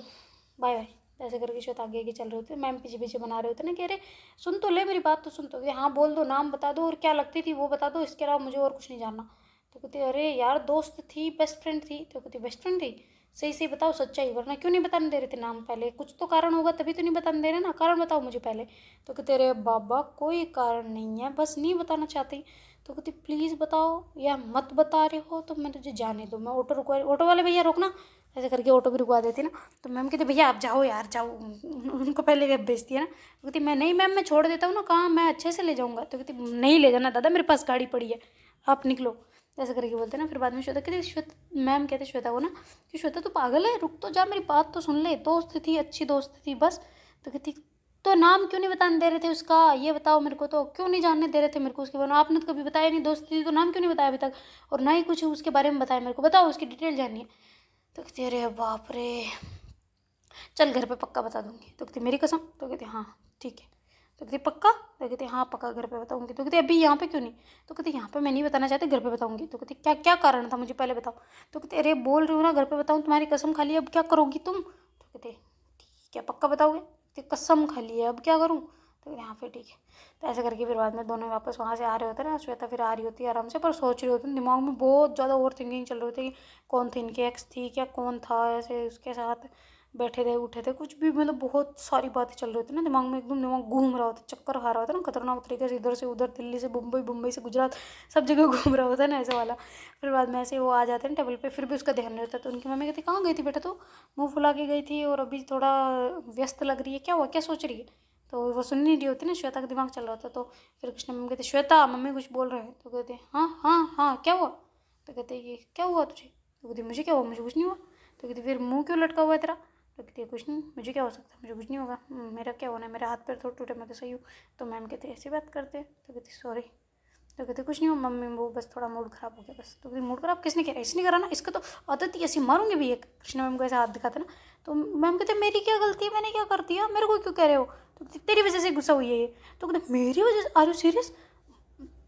बाय बाय। तो ऐसे करके श्वेता आगे आगे चल रहे होते, मैम पीछे पीछे बना रहे होते ना कि अरे सुन तो ले मेरी बात तो सुन तो। हाँ बोल दो, नाम बता दो और क्या लगती थी वो बता दो, इसके अलावा मुझे और कुछ नहीं जानना। तो कहती अरे यार दोस्त थी, बेस्ट फ्रेंड थी। तो कहती बेस्ट फ्रेंड थी, सही सही बताओ सच्चाई, वरना क्यों नहीं बताने दे रहे थे नाम, पहले कुछ तो कारण होगा तभी तो नहीं बताने दे रहे ना, कारण बताओ मुझे पहले। तो कहते अरे बाबा कोई कारण नहीं है, बस नहीं बताना चाहती। तो कहती प्लीज़ बताओ या मत बता रहे हो तो मैं तुझे जाने दो, मैं ऑटो रुकवा, ऑटो वाले भैया रोकना। ऐसे करके ऑटो भी रुकवा देती ना। तो मैम कहती भैया आप जाओ यार जाओ, उनको पहले कैब भेजती है ना। तो कहती मैं नहीं मैम मैं छोड़ देता हूँ ना, कहाँ मैं अच्छे से ले जाऊँगा। तो कहती नहीं ले जाना दादा, मेरे पास गाड़ी पड़ी है, आप निकलो। ऐसे करके बोलते ना। फिर बाद में श्वेता कहती श्वेता मैम कहते श्वेता को ना कि श्वेता तू पागल है, रुक तो जा, मेरी बात तो सुन ले, दोस्त थी अच्छी दोस्त थी बस। तो कहती तो नाम क्यों नहीं बताने दे रहे थे उसका, ये बताओ मेरे को, तो क्यों नहीं जानने दे रहे थे मेरे को उसके बारे में, आपने तो कभी बताया नहीं, दोस्त थी तो नाम क्यों नहीं बताया अभी तक, और ना ही कुछ उसके बारे में बताया मेरे को, बताओ उसकी डिटेल जाननी है। तो कहती अरे बाप रे, चल घर पे पक्का बता दूंगी। तो कहती मेरी कसम। तो कहती हाँ ठीक है। तो कहती पक्का। तो कहती हाँ पक्का घर पे बताऊंगी। तो कहती अभी यहाँ पे क्यों नहीं। तो कहती यहाँ पे मैं नहीं बताना चाहती, घर पे बताऊंगी। तो कहती क्या क्या कारण था मुझे पहले बताओ। तो कहती अरे बोल रही हूँ ना घर पे बताऊँ, तुम्हारी कसम खा ली, अब क्या करोगी तुम। तो कहती ठीक है पक्का बताओगे। कहती कसम खा ली है, अब क्या करूँ। तो कहती हाँ फिर ठीक है। तो ऐसे करके फिर बाद में दोनों वापस वहाँ से आ रहे होते ना, श्वेता फिर आ रही होती है आराम से, पर सोच रही होती है दिमाग में बहुत ज़्यादा ओवर थिंकिंग चल रही होती है कि कौन थी इनकी एक्स थी क्या, कौन था ऐसे उसके साथ बैठे थे उठे थे, कुछ भी मतलब बहुत सारी बातें चल रही होती ना दिमाग में, एकदम दिमाग घूम रहा होता, चक्कर खा रहा होता ना खतरनाक तरीके से, इधर से उधर, दिल्ली से मुंबई, मुंबई से गुजरात, सब जगह घूम रहा होता है ना ऐसे वाला। फिर बाद में ऐसे वो आ जाते हैं टेबल पे, फिर भी उसका ध्यान नहीं रहता। तो उनकी मम्मी कहती कहाँ गई थी बेटा, तो मुँह फुला के गई थी और अभी थोड़ा व्यस्त लग रही है, क्या हुआ, क्या सोच रही है। तो वो सुन नहीं रही होती ना, श्वेता का दिमाग चल रहा होता। तो फिर कृष्ण मम्मी कहते श्वेता मम्मी कुछ बोल रहे हैं। तो कहते हाँ हाँ हाँ क्या हुआ। तो कहते ये क्या हुआ तुझे। तो कहती मुझे क्या हुआ, मुझे कुछ नहीं हुआ। तो कहती फिर मुँह क्यों लटका हुआ है तेरा। तो कहती है कुछ नहीं, मुझे क्या हो सकता है, मुझे कुछ नहीं होगा, मेरा क्या होना है, मेरे हाथ पैर थोड़े टूटे, मैं तो सही हूँ। तो मैम कहते ऐसी बात करते हैं। तो कहती सॉरी। तो कहते कुछ नहीं हो मम्मी, वो बस थोड़ा मूड खराब हो गया बस। तो कहती मूड खराब किसने किया, इसने करा ना, इसका तो आदत ही ऐसी, मारूंगी भी एक। कृष्णा मैम को ऐसा हाथ दिखाते ना। तो मैम कहते मेरी क्या गलती है, मैंने क्या कर दिया, मेरे को क्यों कह रहे हो। तो कहती तेरी वजह से गुस्सा हुई है ये। तो कहते मेरी वजह से, आर यू सीरियस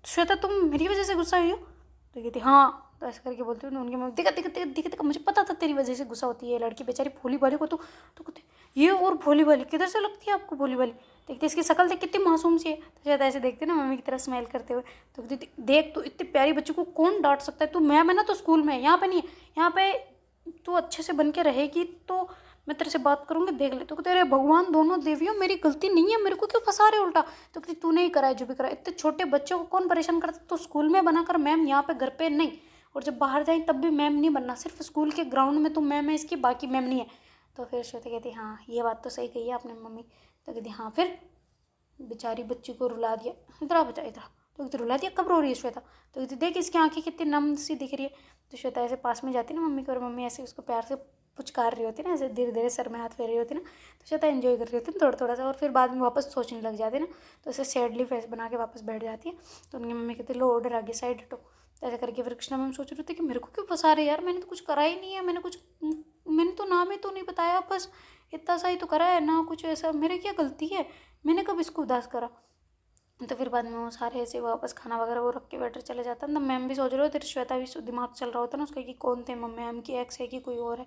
श्वेता, तुम मेरी वजह से गुस्सा हुई हो। तो कहती हाँ। तो ऐसे करके बोलती हूँ ना उनकी मम्मी, दिखा दिखा दिखा दिखा दिखा, मुझे पता था तेरी वजह से गुस्सा होती है ये लड़की बेचारी भोली भाली को। तो कहती ये और भोली भाली किधर से लगती है आपको भोली भाली, देखते इसकी शक्ल देख कितनी मासूम सी है। तो शायद ऐसे देखते ना मम्मी की तरफ स्माइल करते हुए। तो कहती देख तो इतनी प्यारी बच्ची को कौन डांट सकता है, तू मैम है ना तो स्कूल में, यहाँ पे नहीं है, यहाँ पे तू अच्छे से बन के रहेगी तो मैं तेरे से बात करूँगी, देख ले। तो कहते अरे भगवान दोनों देवियों मेरी गलती नहीं है, मेरे को क्यों फंसा रहे उल्टा। तो कहती तूने ही करा है जो भी करा, इतने छोटे बच्चों को कौन परेशान करता, तो स्कूल में बनाकर मैम, यहाँ पे घर पे नहीं, और जब बाहर जाए तब भी मैम नहीं बनना, सिर्फ स्कूल के ग्राउंड में तो मैम है इसकी, बाकी मैम नहीं है। तो फिर श्वेता कहती हाँ ये बात तो सही कही है आपने मम्मी। तो कहती हाँ फिर बेचारी बच्ची को रुला दिया, इधर आ बचा इधर। तो कहती रुला दिया, कब रो रही है श्वेता। तो कहती देख इसकी आंखें कितनी नम सी दिख रही है। तो श्वेता ऐसे पास में जाती ना मम्मी को, और मम्मी ऐसे उसको प्यार से पुचकार रही होती ना, ऐसे धीरे धीरे सर में हाथ फेर रही होती ना। तो श्वेता एंजॉय कर रही होती ना थोड़ा थोड़ा सा, और फिर बाद में वापस सोचने लग जाती ना। तो ऐसे सैडली फेस बना के वापस बैठ जाती है। तो उनकी मम्मी कहती लो ऑर्डर आ गया, साइड हटो। तो ऐसे करके फिर कृष्णा मैम सोच रहे थे कि मेरे को क्यों फंसा रहे यार, मैंने तो कुछ करा ही नहीं है, मैंने तो नाम ही तो नहीं बताया, बस इतना सा ही तो करा है ना, कुछ ऐसा मेरी क्या गलती है, मैंने कब इसको उदास करा। तो फिर बाद में वो सारे ऐसे वापस खाना वगैरह वो रख के बैठर चले जाता है। तो मैम भी सोच रहे हो, तेरे श्वेता भी दिमाग चल रहा होता है ना उसका कि कौन थे मम्मी, मैम की एक्स है कि कोई और है,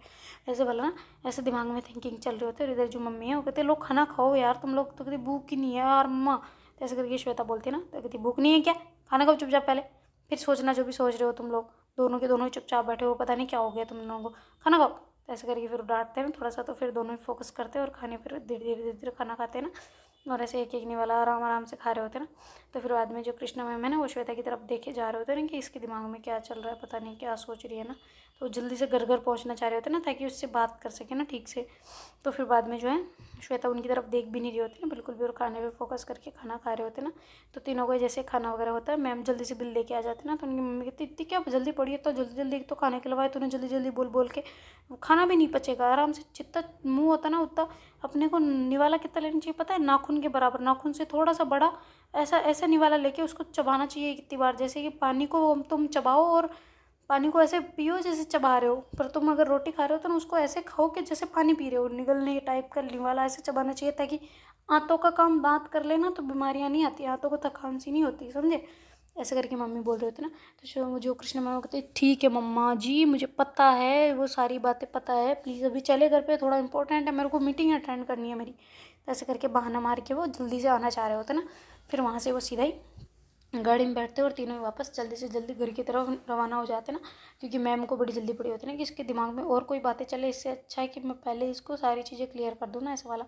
ऐसे वाला ना, ऐसे दिमाग में थिंकिंग चल रही होती है। और इधर जो मम्मी है वो कहते लोग खाना खाओ यार तुम लोग, तो कहती भूख ही नहीं है यार अम्मा। तो ऐसे करके श्वेता बोलती है ना, तो कहती भूख नहीं है क्या, खाना खाओ चुपचाप पहले, फिर सोचना जो भी सोच रहे हो तुम लोग, दोनों के दोनों ही चुपचाप बैठे हो, पता नहीं क्या हो गया तुम लोगों को, खाना खाओ। तो ऐसे करके फिर डांटते हैं थोड़ा सा, तो फिर दोनों ही फोकस करते हैं और खाने फिर धीरे धीरे धीरे धीरे खाना खाते हैं ना, और ऐसे एक एक निवाला आराम आराम से खा रहे होते हैं ना। तो फिर बाद में जो कृष्णा मैम है ना वो श्वेता की तरफ देखे जा रहे होते हैं ना कि इसके दिमाग में क्या चल रहा है, पता नहीं क्या सोच रही है ना। तो जल्दी से घर घर पहुंचना चाह रहे होते हैं ना ताकि उससे बात कर सके ना ठीक से। तो फिर बाद में जो है श्वेता उनकी तरफ देख भी नहीं रही होती ना बिल्कुल भी, और खाने पे फोकस करके खाना खा रहे होते ना। तो तीनों को जैसे खाना वगैरह होता है, मैम जल्दी से बिल लेके आ जाते ना। तो उनकी मम्मी कहती इतनी क्या जल्दी पड़ी है, तो जल्दी जल्दी तो खाने खिलवाए तूने, जल्दी जल्दी बोल बोल के खाना भी नहीं पचेगा, आराम से जितना मुँह होता ना उतना अपने को निवाला कितना लेना चाहिए पता है, नाखून के बराबर, नाखून से थोड़ा सा बड़ा, ऐसा ऐसा निवाला लेके उसको चबाना चाहिए कितनी बार, जैसे कि पानी को तुम चबाओ और पानी को ऐसे पियो जैसे चबा रहे हो, पर तुम अगर रोटी खा रहे हो तो ना उसको ऐसे खाओ कि जैसे पानी पी रहे हो, निगलने टाइप का निवाला ऐसे चबाना चाहिए, ताकि आंतों का काम दांत कर लेना तो बीमारियां नहीं आती, आंतों को थकान सी नहीं होती, समझे। ऐसे करके मम्मी बोल रहे होते ना। तो जो कृष्ण मम्मा कहते ठीक है मम्मा जी मुझे पता है, वो सारी बातें पता है, प्लीज़ अभी चले घर पे, थोड़ा इंपॉर्टेंट है, मेरे को मीटिंग अटेंड करनी है मेरी। तो ऐसे करके बहाना मार के वो जल्दी से आना चाह रहे होते ना। फिर वहाँ से वो सीधा ही गाड़ी में बैठते और तीनों ही वापस जल्दी से जल्दी घर की तरफ रवाना हो जाते ना, क्योंकि मैम को बड़ी जल्दी पड़ी होती है ना कि इसके दिमाग में और कोई बातें चले, इससे अच्छा है कि मैं पहले इसको सारी चीज़ें क्लियर कर दूँ ना, ऐसा वाला।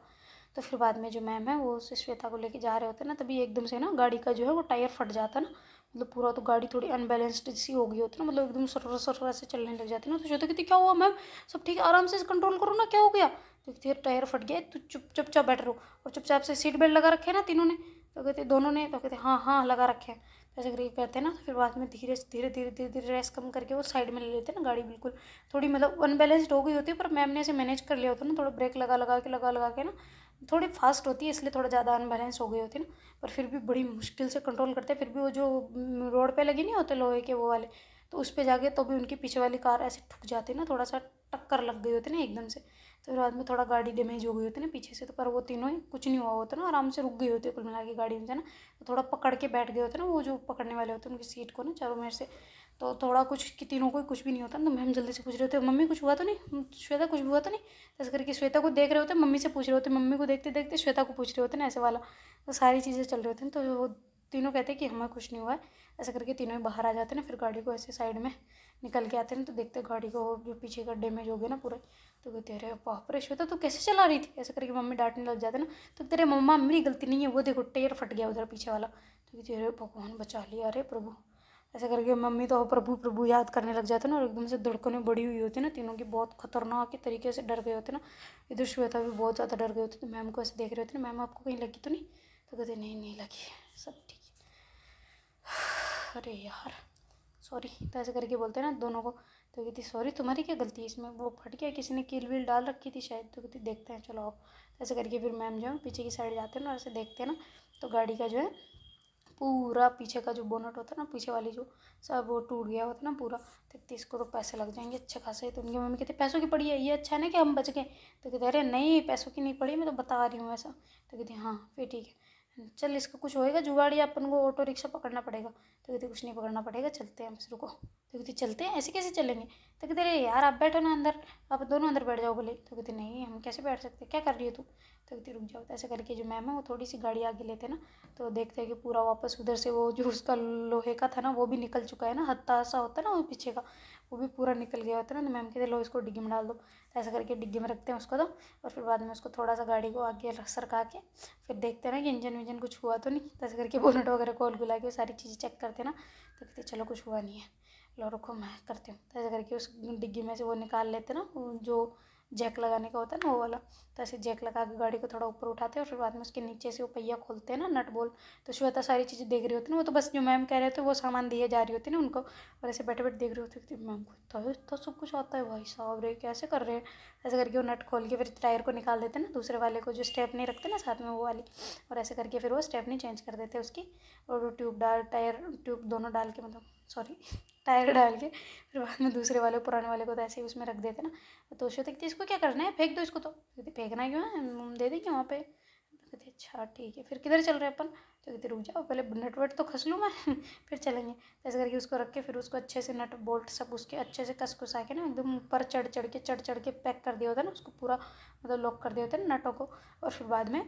तो फिर बाद में जो मैम है वो उस श्वेता को लेके जा रहे होते हैं ना, तभी एकदम से ना गाड़ी का जो है वो टायर फट जाता है ना, मतलब पूरा, तो गाड़ी थोड़ी अनबैलेंस्ड सी हो गई होती है ना, मतलब एकदम सर सर ऐसे चलने लग जाती है ना। तो श्वेता कहती क्या हुआ मैम, सब ठीक है, आराम से कंट्रोल करो ना, क्या हो गया। तो कहती है टायर फट गया, तो चुपचाप बैठ रहो, और चुपचाप से सीट बेल्ट लगा रखे है ना तीनों ने। तो कहते दोनों ने, तो कहते हाँ हाँ लगा रखे हैं। तो ऐसे करके करते हैं ना। तो फिर बाद में धीरे धीरे धीरे धीरे धीरे रेस कम करके वो साइड में ले लेते हैं ना गाड़ी, बिल्कुल थोड़ी मतलब अनबैलेंस्ड हो गई होती है, पर मैम ने ऐसे मैनेज कर लिया होता है ना, थोड़ा ब्रेक लगा लगा के ना थोड़ी फास्ट होती है इसलिए थोड़ा ज़्यादा अनबैलेंस हो गई होती है ना, पर फिर भी बड़ी मुश्किल से कंट्रोल करते हैं। फिर भी वो जो रोड पे लगे नहीं होते लोहे के वो वाले, तो उस पे जाके तो भी उनकी पीछे वाली कार ऐसे ठुक जाती है ना, थोड़ा सा टक्कर लग गई होती है ना एकदम से। तो फिर बाद में थोड़ा गाड़ी डैमेज हो गई होती है ना पीछे से, तो पर वो तीनों ही कुछ नहीं हुआ होता ना, आराम से रुक गई होती है कुल मिला के गाड़ी में से ना। तो थोड़ा पकड़ के बैठ गए होते ना वो जो पकड़ने वाले होते हैं उनकी सीट को ना चारों मेर से, तो थोड़ा कुछ कि तीनों को कुछ भी नहीं होता ना। तो मैम जल्दी से पूछ रहे होते मम्मी कुछ हुआ तो नहीं, श्वेता कुछ हुआ तो नहीं, ऐसे करके श्वेता को देख रहे होते मम्मी से पूछ रहे होते, मम्मी को देखते देखते श्वेता को पूछ रहे होते ना ऐसे वाला। तो सारी चीज़ें चल रही होती हैं, तो वो तीनों कहते हैं कि हमें कुछ नहीं हुआ है। ऐसा करके तीनों ही बाहर आ जाते हैं ना, फिर गाड़ी को ऐसे साइड में निकल के आते हैं, तो देखते हैं गाड़ी को जो पीछे का डैमेज हो गया ना पूरा। तो कहते अरे बाप रे श्वेता तो कैसे चला रही थी, ऐसे करके मम्मी डांटने लग जाते ना। तो तेरे मम्मा मेरी गलती नहीं है, वो देखो टायर फट गया उधर पीछे वाला। तो कहते अरे भगवान बचा लिया, अरे प्रभु। ऐसे करके मम्मी तो प्रभु प्रभु याद करने लग जाते ना, और एकदम से धड़कनें बड़ी हुई होती ना तीनों की, बहुत खतरनाक के तरीके से डर गए होते ना। इधर श्वेता भी बहुत ज़्यादा डर गए होते, तो मैम को ऐसे देख रहे होते ना, मैम आपको कहीं लगी तो नहीं। तो कहते नहीं नहीं लगी, सब ठीक है। अरे यार सॉरी, तो ऐसे करके बोलते हैं ना दोनों को। तो कहती सॉरी तुम्हारी क्या गलती है इसमें, वो फट गया, किसी ने कील वील डाल रखी थी शायद। तो कहती देखते हैं चलो आओ। तो ऐसे करके फिर मैम जो है पीछे की साइड जाते हैं ना, ऐसे देखते हैं ना, तो गाड़ी का जो है पूरा पीछे का जो बोनट होता है ना, पीछे वाली जो सब वो टूट गया होता है ना पूरा। तो इसको तो पैसे लग जाएंगे अच्छे खासे। तो उनकी मम्मी कहती पैसों की पड़ी है, ये अच्छा है ना कि हम बच गए। तो कहते अरे नहीं पैसों की नहीं पड़ी, मैं तो बता रही हूँ ऐसा। तो कहती हाँ फिर ठीक है, चल इसका कुछ होएगा जुगाड़, या अपन को ऑटो रिक्शा पकड़ना पड़ेगा। तो कहती कुछ नहीं पकड़ना पड़ेगा, चलते हैं बस रुको। तो कहती चलते हैं, ऐसे कैसे चलेंगे। तो कहते अरे यार आप बैठो ना अंदर, आप दोनों अंदर बैठ जाओ बोले। तो कहती नहीं हम कैसे बैठ सकते, क्या कर रही हो तू। तो कहती रुक जाओ। तो ऐसे करके जो मैम है वो थोड़ी सी गाड़ी आगे लेते ना, तो देखते हैं कि पूरा वापस उधर से वो जो उसका लोहे का था ना वो भी निकल चुका है ना, हत्था सा होता है ना वो पीछे का, वो भी पूरा निकल गया होता है ना। तो मैम कहते लो इसको डिग्गी में डाल दो। तो ऐसा करके डिग्गी में रखते हैं उसको तो, और फिर बाद में उसको थोड़ा सा गाड़ी को आगे सरका के फिर देखते हैं ना कि इंजन विंजन कुछ हुआ तो नहीं। तो ऐसे करके बोनट वगैरह खोल खुला के सारी चीज़ें चेक करते हैं ना। तो कहते चलो कुछ हुआ नहीं है, लो रुको मैं करती हूँ। तो ऐसे करके उस डिग्गी में से वो निकाल लेते ना, जो जैक लगाने का होता है ना वो वाला। तो ऐसे जैक लगा के गाड़ी को थोड़ा ऊपर उठाते हैं, और फिर बाद में उसके नीचे से वो पहिया खोलते हैं ना नट बोल। तो श्वेता सारी चीज़ें देख रही होती है ना, वो तो बस जो मैम कह रहे थे वो सामान दिए जा रही होती है ना उनको, और ऐसे बैठे बैठे देख रही होती थी मैम को, इतना सब कुछ आता है भाई साहब रे कैसे कर रहे हैं। ऐसे करके वो नट खोल के फिर टायर को निकाल देते हैं ना, दूसरे वाले को जो स्टेप नहीं रखते ना साथ में वो वाली, और ऐसे करके फिर वो स्टेप नहीं चेंज कर देते उसकी, और वो ट्यूब डाल टायर ट्यूब दोनों डाल के मतलब सॉरी टायर डाल के फिर बाद में दूसरे वाले पुराने वाले को तो ऐसे ही उसमें रख देते ना। तो श्वेता कहती इसको क्या करना है, फेंक दो इसको। तो कहती फेंकना क्यों है, हम दे देंगे वहाँ पे। तो कहती अच्छा ठीक है, फिर किधर चल रहे हैं अपन। तो कहती रुक जाओ पहले नट वट तो खस लूँ मैं फिर चलेंगे। तो ऐसे करके उसको रख के फिर उसको अच्छे से नट बोल्ट सब उसके अच्छे से कस कुसा के ना एकदम ऊपर चढ़ चढ़ के पैक कर दिया होता है ना उसको पूरा, मतलब लॉक कर दिया होता है ना नटों को। और फिर बाद में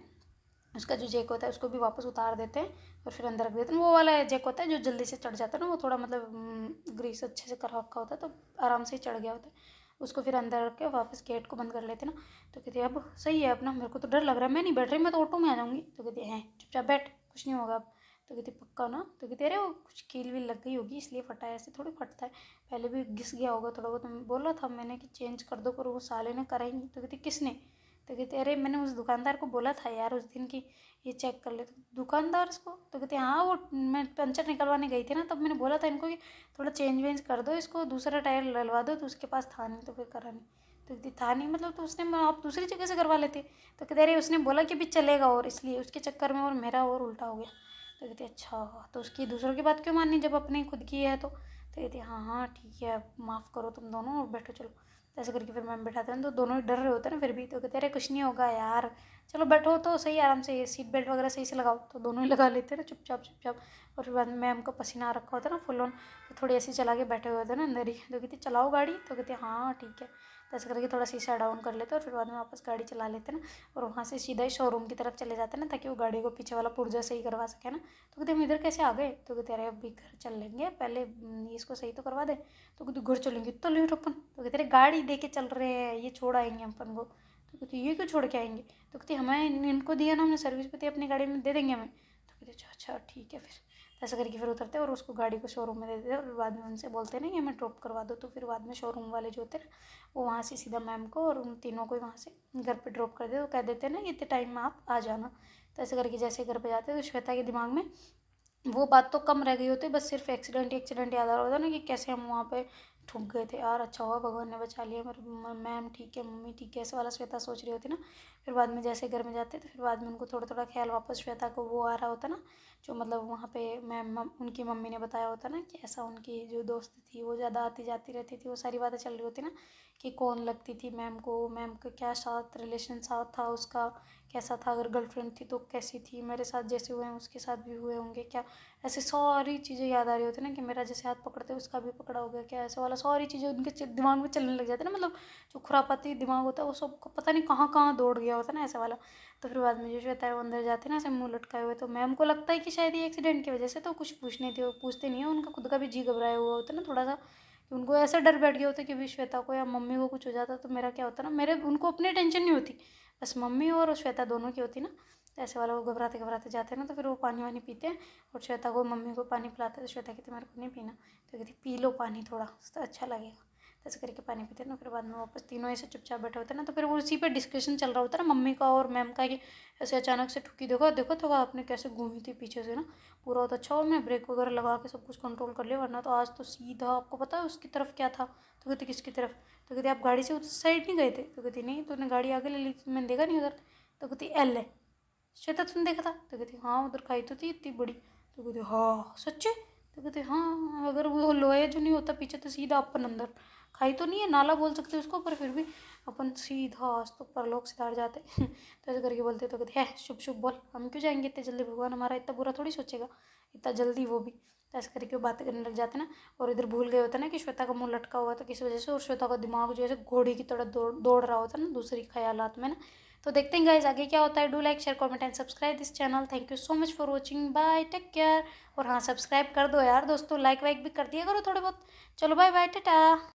उसका जो जैक होता है उसको भी वापस उतार देते हैं, और फिर अंदर रख देते हैं। वो वाला जैक होता है जो जल्दी से चढ़ जाता है ना, वो थोड़ा मतलब ग्रीस अच्छे से कर रखा होता है तो आराम से ही चढ़ गया होता है। उसको फिर अंदर रख के वापस गेट को बंद कर लेते ना। तो कहते हैं अब सही है अपना, मेरे को तो डर लग रहा है, मैं नहीं बैठ रही, मैं तो ऑटो में आ जाऊँगी। तो कहते हैं चुपचाप बैठ, कुछ नहीं होगा अब। तो कहते पक्का ना। तो कहते अरे वो कुछ कील वील लग गई होगी इसलिए फटा है, ऐसे थोड़ी फटता है, पहले भी घिस गया होगा थोड़ा बहुत, बोला था मैंने कि चेंज कर दो, पर वो साले ने करा ही नहीं। तो कहते किसने। तो कहते अरे मैंने उस दुकानदार को बोला था यार उस दिन की ये चेक कर ले। तो दुकानदार को। तो कहते हाँ वो मैं पंचर निकलवाने गई थी ना, तब मैंने बोला था इनको कि थोड़ा चेंज वेंज कर दो इसको, दूसरा टायर डलवा दो। तो उसके पास था नहीं तो फिर करा नहीं। तो कहती था नहीं मतलब, तो उसने आप दूसरी जगह से करवा लेते। तो कहते अरे उसने बोला कि भी चलेगा, और इसलिए उसके चक्कर में और मेरा और उल्टा हो गया। तो कहते अच्छा तो उसकी दूसरों की बात क्यों माननी जब अपने खुद की है। तो कहती हाँ हाँ ठीक है माफ़ करो तुम दोनों और बैठो चलो। तो ऐसे करके फिर मैम बैठाते हैं, तो दोनों ही डर रहे होते हैं ना फिर भी। तो कहते अरे कुछ नहीं होगा यार, चलो बैठो तो सही आराम से, सीट बेल्ट वगैरह सही से लगाओ। तो दोनों ही लगा लेते हैं ना चुपचाप चुपचाप। और फिर बाद में मैम का पसीना आ रखा होता है ना फुल ऑन, तो थोड़ी ऐसी चला के बैठे हुए होते हैं ना अंदर ही। तो कहती चलाओ गाड़ी। तो कहती हाँ ठीक है। तो ऐसे करके थोड़ा शीशा डाउन कर लेते हैं, और फिर बाद में वापस गाड़ी चला लेते हैं ना, और वहाँ से सीधा ही शोरूम की तरफ चले जाते हैं ना, ताकि वो गाड़ी को पीछे वाला पुर्जा सही करवा सके ना। तो कहते हम इधर कैसे आ गए। तो कहते अरे अभी घर चल लेंगे पहले, इसको सही तो करवा दे। तो कहते घर चलेंगे तो लेट अपन। तो कहते अरे गाड़ी दे के चल रहे हैं, ये छोड़ आएंगे अपन को। तो कहते ये क्यों छोड़ के आएंगे। तो कहते हमें इनको दिया ना हमने सर्विस पे, अपनी गाड़ी में दे देंगे हमें। तो कहते अच्छा अच्छा ठीक है फिर। ऐसा करके फिर उतरते और उसको गाड़ी को शोरूम में दे देते, और बाद में उनसे बोलते नहीं हमें ड्रॉप करवा दो। तो फिर बाद में शोरूम वाले जो होते हैं ना, वो वहाँ से सीधा मैम को और उन तीनों को ही वहाँ से घर पे ड्रॉप कर दे। तो कह देते हैं ना इतने टाइम में आप आ जाना। तो ऐसे करके जैसे घर पे जाते हैं तो श्वेता के दिमाग में वो बात तो कम रह गई होती है, बस सिर्फ एक्सीडेंट याद आ रहा होता है ना कि कैसे हम वहाँ पे ठुक गए थे यार। अच्छा हुआ भगवान ने बचा लिया, मेरे मैम ठीक है, मम्मी ठीक है, ऐसे वाला श्वेता सोच रही होती ना। फिर बाद में जैसे घर में जाते तो फिर बाद में उनको थोड़ा थोड़ा ख्याल वापस श्वेता को वो आ रहा होता ना, जो मतलब वहाँ पे मैम उनकी मम्मी ने बताया होता ना कि ऐसा उनकी जो दोस्त थी वो ज़्यादा आती जाती रहती थी, वो सारी बातें चल रही होती ना कि कौन लगती थी मैम को, मैम का क्या साथ रिलेशन साथ था उसका, कैसा था, अगर गर्लफ्रेंड थी तो कैसी थी, मेरे साथ जैसे हुए हैं उसके साथ भी हुए होंगे क्या, ऐसे सारी चीज़ें याद आ रही होती ना कि मेरा जैसे हाथ पकड़ते उसका भी पकड़ा हो गया क्या, ऐसे वाला सारी चीज़ें उनके दिमाग में चलने लग जाती है ना, मतलब जो खुरापाती दिमाग होता है वो सब पता नहीं कहाँ कहाँ दौड़ गया होता है ना ऐसा वाला। तो फिर बाद में जो श्वेता है वो अंदर जाते हैं ना ऐसे मुँह लटकाए हुए, तो मैम को लगता है कि शायद ये एक्सीडेंट की वजह से, तो कुछ पूछने थे वो पूछते नहीं है, उनका खुद का भी जी घबराया हुआ होता है ना थोड़ा सा, कि उनको ऐसा डर बैठ गया होता है कि भी श्वेता को या मम्मी को कुछ हो जाता तो मेरा क्या होता ना, मेरे उनको अपनी टेंशन नहीं होती, बस मम्मी और श्वेता दोनों की होती ना। तो ऐसे वाला वो घबराते घबराते जाते हैं ना, तो फिर वो पानी वानी पीते हैं और श्वेता को मम्मी को पानी पिलाते हैं, तो श्वेता कहती मेरे को नहीं पीना, तो कहती पी लो पानी थोड़ा तो अच्छा लगेगा, तो ऐसे करके पानी पीते हैं ना। फिर बाद में वापस तीनों ऐसे चुपचाप बैठे होते हैं ना, तो फिर वो उसी पर डिस्कशन चल रहा होता है ना मम्मी का और मैम का, कि ऐसे अचानक से ठुकी, देखो देखो तो आपने कैसे घूमी थी पीछे से ना, पूरा होता अच्छा हो मैं ब्रेक वगैरह लगा के सब कुछ कंट्रोल कर लिया, वरना तो आज तो सीधा आपको पता है उसकी तरफ क्या था, तो कहती किसकी तरफ, तो कहती आप गाड़ी से उस साइड नहीं गए थे, तो कहती नहीं, तूने गाड़ी आगे ले ली थी मैंने देखा नहीं उधर, तो कहती एल है, श्वेता तुमने देखा था, तो कहती हाँ उधर खाई तो थी इतनी बड़ी, तो कहती हाँ सच्चे, तो कहते हाँ अगर वो लोहे जो नहीं होता पीछे तो सीधा अपन अंदर, खाई तो नहीं है नाला बोल सकते उसको, पर फिर भी अपन सीधा आज तो परलोक सिधार जाते तो ऐसे करके बोलते, तो कहते है शुभ शुभ बोल, हम क्यों जाएंगे इतने जल्दी, भगवान हमारा इतना बुरा थोड़ी सोचेगा इतना जल्दी वो भी, तो ऐसे करके वो बातें करने लग जाते ना। और इधर भूल गए होता ना कि श्वेता का मुंह लटका हुआ था किस वजह से, और श्वेता का दिमाग जो है घोड़े की तरह दौड़ रहा होता ना दूसरी ख्यालात में ना। तो देखते हैं गाइज आगे क्या होता है। Do like share comment and subscribe this channel. Thank you so much for watching, bye take care. और हाँ सब्सक्राइब कर दो यार दोस्तों, लाइक वाइक भी कर दिया करो थोड़े बहुत। चलो बाय बाय टाटा।